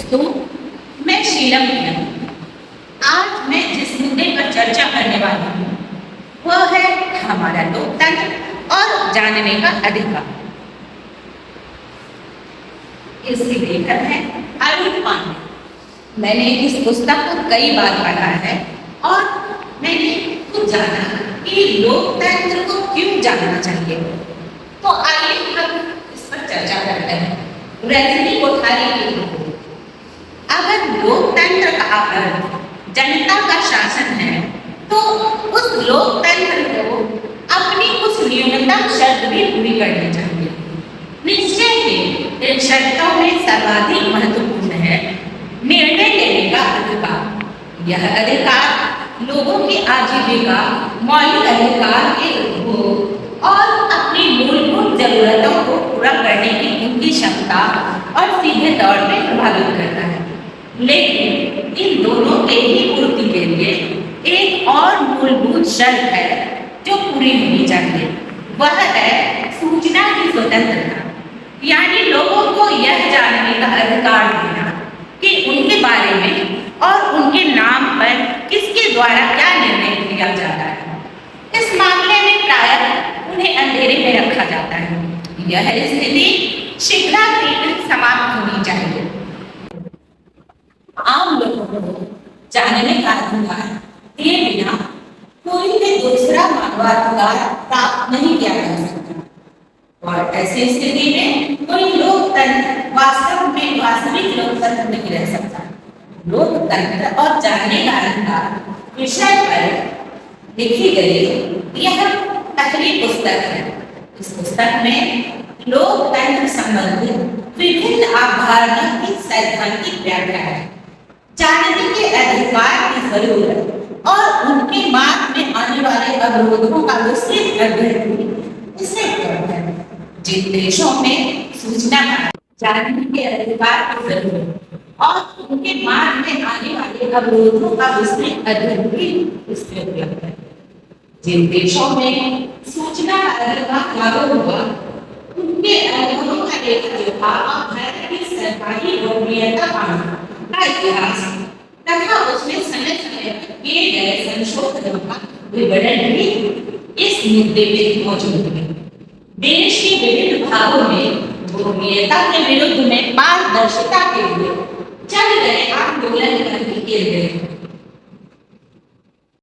दोस्तों, मैं शीलम प्रिया। आज मैं जिस मुद्दे पर चर्चा करने वाली हूँ वह है हमारा लोकतंत्र और जानने का अधिकार। इसके लेखक हैं अरुण पांडे। मैंने इस पुस्तक को कई बार पढ़ा है और मैंने खुद जाना कि लोकतंत्र को क्यों जानना चाहिए। तो आइए हम इस पर चर्चा करते हैं। रजनी कोठारी की अगर लोकतंत्र का अर्थ जनता का शासन है तो उस लोकतंत्र को अपनी कुछ न्यूनतम शर्त भी पूरी करनी चाहिए। निश्चय ही इन शर्तों में सर्वाधिक महत्वपूर्ण है निर्णय लेने का अधिकार। यह अधिकार लोगों की आजीविका, मौलिक अधिकार के उपभोग और अपनी मूलभूत जरूरतों को पूरा करने की उनकी क्षमता और सीधे तौर पर प्रभावित करता है। लेकिन इन दोनों के ही पूर्ति के लिए एक और मूलभूत शर्त है जो पूरी होनी चाहिए। वह है सूचना की स्वतंत्रता, यानी लोगों को यह जानने का अधिकार देना कि उनके बारे में और उनके नाम पर किसके द्वारा क्या निर्णय लिया जाता है। इस मामले में प्रायः उन्हें अंधेरे में रखा जाता है। यह स्थिति शीघ्र समाप्त होनी चाहिए। आम लोगों को जानने का अधिकार दिए बिना कोई भी दूसरा मानवाधिकार प्राप्त नहीं किया जा सकता और ऐसी स्थिति में कोई लोकतंत्र वास्तव में वास्तविक लोकतंत्र नहीं रह सकता। लोकतंत्र और जानने का अधिकार विषय पर लिखी गई यह पहली पुस्तक है। इस पुस्तक में लोकतंत्र संबंधित विभिन्न अवधारणा की सैद्धांतिक व्याख्या है। जानने के अधिकार की जरूरत और उनके मार्ग में आने वाले अवरोधों का विस्तृत अध्ययन इससे है। जिन देशों में सूचना जानने के अधिकार की जरूरत और उनके मार्ग में आने वाले अवरोधों का विस्तृत अध्ययन भी इसमें उपलब्ध है। जिन देशों में सूचना का अधिकार लागू हुआ उनके अनुभवों का लेखा और भारत की सरकारी गोपनीयता का इतिहास तथा उसमें समय समय पर किए गए संशोधनों का विवरण भी इस मुद्दे में मौजूद है। देश के विभिन्न भागों में गोपनीयता के विरुद्ध में पारदर्शिता के लिए चल रहे आंदोलन किए गए हैं।